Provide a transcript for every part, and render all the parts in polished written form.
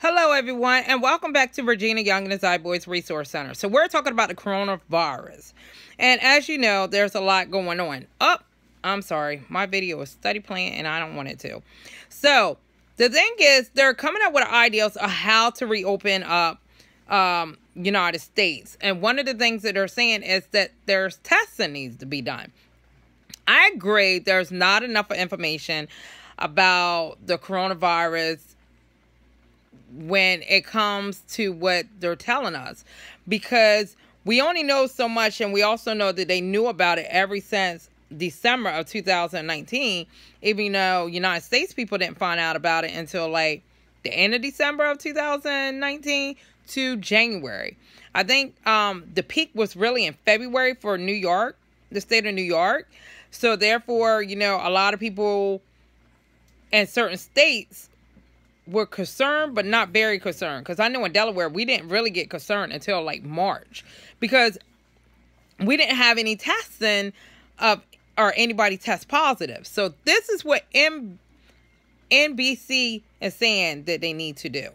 Hello, everyone, and welcome back to Regina Young and his iBoys Resource Center. So we're talking about the coronavirus. And as you know, there's a lot going on. I'm sorry. My video is study playing, and I don't want it to. So the thing is, they're coming up with ideas of how to reopen up United States. And one of the things that they're saying is that there's testing needs to be done. I agree. There's not enough information about the coronavirus when it comes to what they're telling us, because we only know so much, and we also know that they knew about it ever since December of 2019, even though United States people didn't find out about it until like the end of December of 2019 to January. I think the peak was really in February for New York, the state of New York. So therefore, you know, a lot of people in certain states were concerned, but not very concerned. Because I know in Delaware, we didn't really get concerned until like March, because we didn't have any testing or anybody test positive. So this is what NBC is saying that they need to do.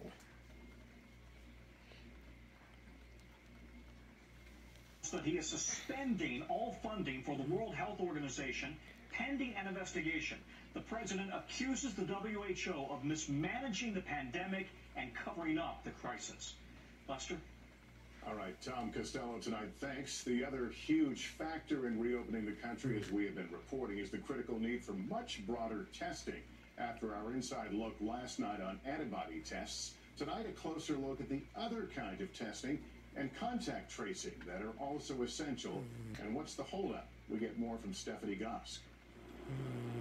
That he is suspending all funding for the World Health Organization pending an investigation. The president accuses the WHO of mismanaging the pandemic and covering up the crisis. Lester? All right, Tom Costello tonight. Thanks. The other huge factor in reopening the country, as we have been reporting, is the critical need for much broader testing. After our inside look last night on antibody tests, tonight a closer look at the other kind of testing and contact tracing that are also essential. And what's the holdup? We get more from Stephanie Gosk.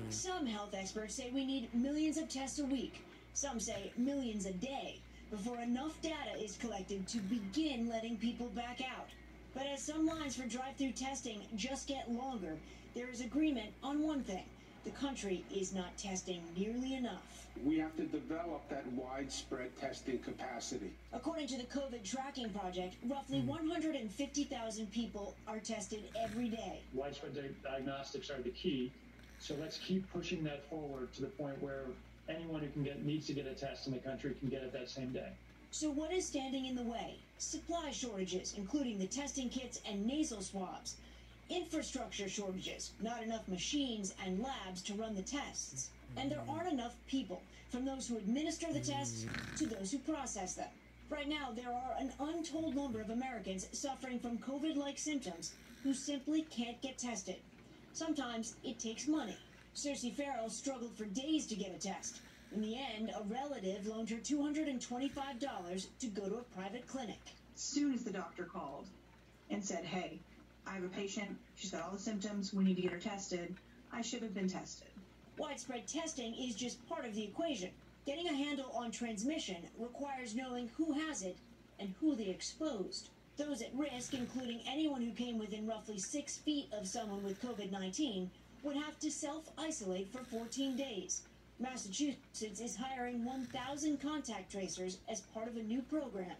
Some health experts say we need millions of tests a week. Some say millions a day before enough data is collected to begin letting people back out. But as some lines for drive-through testing just get longer, there is agreement on one thing. The country is not testing nearly enough. We have to develop that widespread testing capacity. According to the COVID Tracking Project, roughly 150,000 people are tested every day. Widespread diagnostics are the key. So let's keep pushing that forward to the point where anyone who needs to get a test in the country can get it that same day. So what is standing in the way? Supply shortages, including the testing kits and nasal swabs. Infrastructure shortages, not enough machines and labs to run the tests. And there aren't enough people, from those who administer the tests to those who process them. Right now, there are an untold number of Americans suffering from COVID-like symptoms who simply can't get tested. Sometimes it takes money. Cersei Farrell struggled for days to get a test. In the end, a relative loaned her $225 to go to a private clinic. As soon as the doctor called and said, hey, I have a patient, she's got all the symptoms, we need to get her tested, I should have been tested. Widespread testing is just part of the equation. Getting a handle on transmission requires knowing who has it and who they exposed. Those at risk, including anyone who came within roughly 6 feet of someone with COVID-19, would have to self-isolate for 14 days. Massachusetts is hiring 1,000 contact tracers as part of a new program.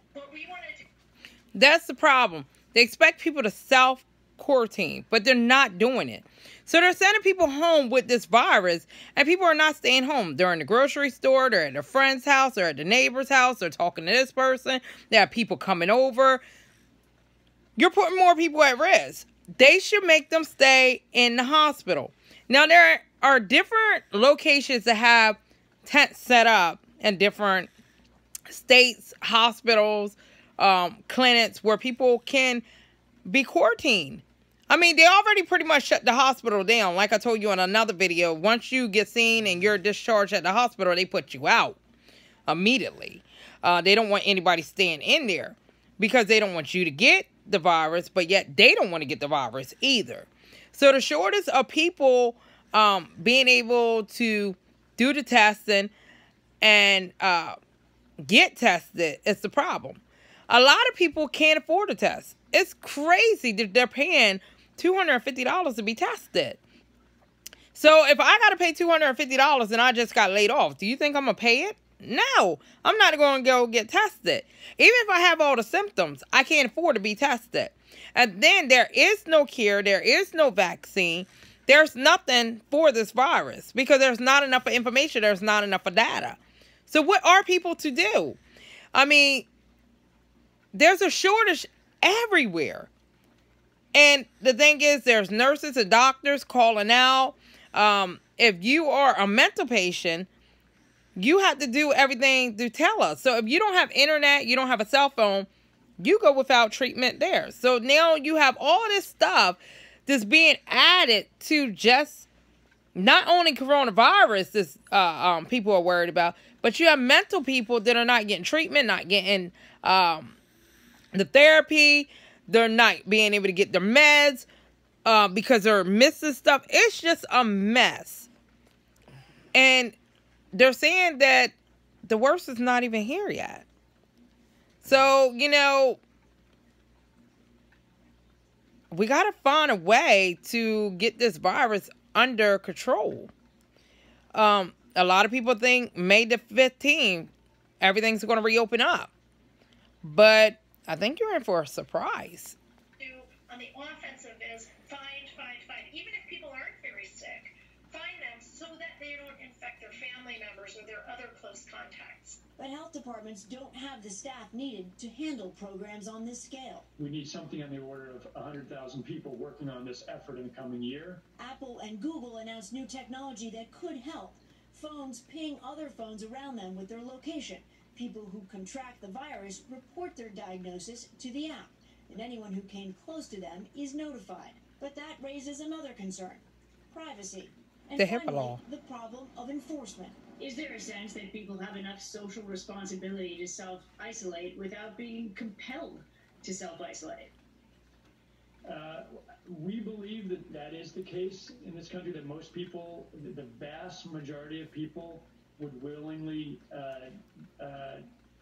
That's the problem. They expect people to self-quarantine, but they're not doing it. So they're sending people home with this virus, and people are not staying home. They're in the grocery store, they're at a friend's house, they're at the neighbor's house, they're talking to this person, they have people coming over. You're putting more people at risk. They should make them stay in the hospital. Now, there are different locations that have tents set up in different states, hospitals, clinics where people can be quarantined. I mean, they already pretty much shut the hospital down. Like I told you in another video, once you get seen and you're discharged at the hospital, they put you out immediately. They don't want anybody staying in there because they don't want you to get the virus, but yet they don't want to get the virus either. So the shortage of people being able to do the testing and get tested is the problem. A lot of people can't afford a test. It's crazy that they're paying $250 to be tested. So if I got to pay $250 and I just got laid off, do you think I'm going to pay it? No, I'm not going to go get tested. Even if I have all the symptoms, I can't afford to be tested. And then there is no cure. There is no vaccine. There's nothing for this virus because there's not enough information. There's not enough data. So what are people to do? I mean, there's a shortage everywhere. And the thing is, there's nurses and doctors calling out. If you are a mental patient, you have to do everything to tell us. So if you don't have internet, you don't have a cell phone, you go without treatment there. So now you have all this stuff that's being added to just not only coronavirus this people are worried about, but you have mental people that are not getting treatment, not getting the therapy. They're not being able to get their meds because they're missing stuff. It's just a mess. And they're saying that the worst is not even here yet. So, you know, we got to find a way to get this virus under control. A lot of people think May the 15th, everything's going to reopen up. But I think you're in for a surprise. On the offensive is find. Even if people aren't very sick, find them so that they don't infect their family members or their other close contacts. But health departments don't have the staff needed to handle programs on this scale. We need something on the order of 100,000 people working on this effort in the coming year. Apple and Google announced new technology that could help. Phones ping other phones around them with their location. People who contract the virus report their diagnosis to the app, and anyone who came close to them is notified. But that raises another concern: privacy. And the HIPAA finally, law. The problem of enforcement. Is there a sense that people have enough social responsibility to self-isolate without being compelled to self-isolate? We believe that that is the case in this country, that most people, the vast majority of people, would willingly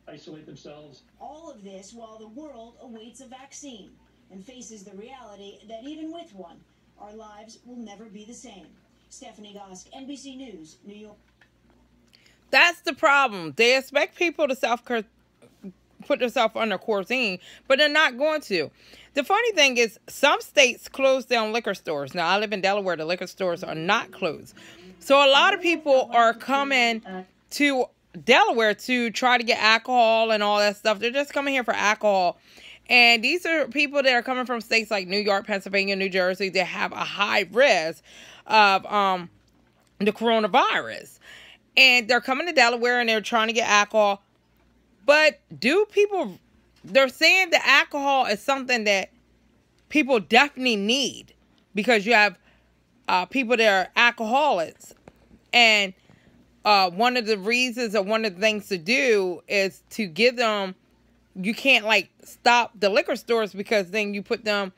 isolate themselves. All of this while the world awaits a vaccine and faces the reality that even with one, our lives will never be the same. Stephanie Gosk, NBC News, New York. That's the problem. They expect people to put themselves under quarantine, but they're not going to. The funny thing is, some states close down liquor stores. Now, I live in Delaware. The liquor stores are not closed. So a lot of people are coming to Delaware to try to get alcohol and all that stuff. They're just coming here for alcohol. And these are people that are coming from states like New York, Pennsylvania, New Jersey that have a high risk of the coronavirus. And they're coming to Delaware and they're trying to get alcohol. But they're saying the alcohol is something that people definitely need, because you have people that are alcoholics. And one of the reasons or one of the things to do is to give them, you can't like stop the liquor stores, because then you put them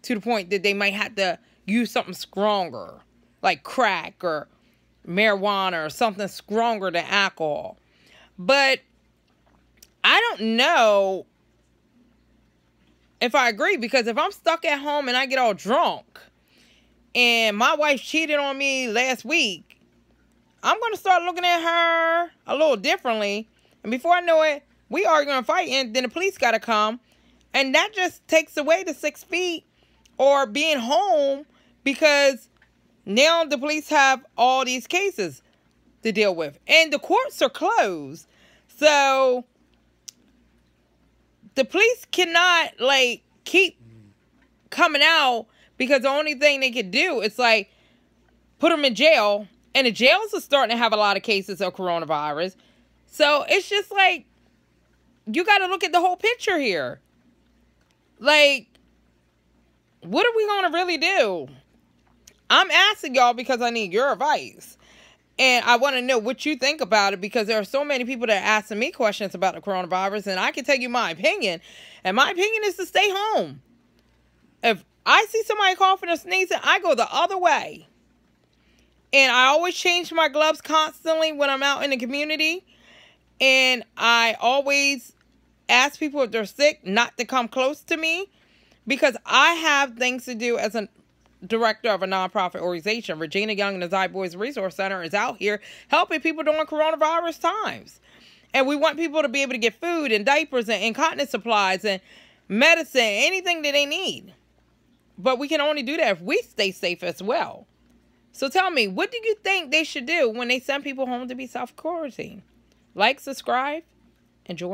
to the point that they might have to use something stronger, like crack or marijuana or something stronger than alcohol. But I don't know if I agree, because if I'm stuck at home and I get all drunk and my wife cheated on me last week, I'm going to start looking at her a little differently. And before I know it, we arguing and fighting, then the police got to come. And that just takes away the 6 feet or being home, because now the police have all these cases to deal with. And the courts are closed. So the police cannot, like, keep coming out, because the only thing they could do is, like, put them in jail. And the jails are starting to have a lot of cases of coronavirus. So it's just like, you got to look at the whole picture here. Like, what are we going to really do? I'm asking y'all because I need your advice. And I want to know what you think about it, because there are so many people that are asking me questions about the coronavirus, and I can tell you my opinion. And my opinion is to stay home. If I see somebody coughing or sneezing, I go the other way. And I always change my gloves constantly when I'm out in the community. And I always ask people if they're sick not to come close to me, because I have things to do as a director of a nonprofit organization. Regina Young and the Zy Boys Resource Center is out here helping people during coronavirus times. And we want people to be able to get food and diapers and incontinence supplies and medicine, anything that they need. But we can only do that if we stay safe as well. So tell me, what do you think they should do when they send people home to be self-quarantined? Like, subscribe, and join.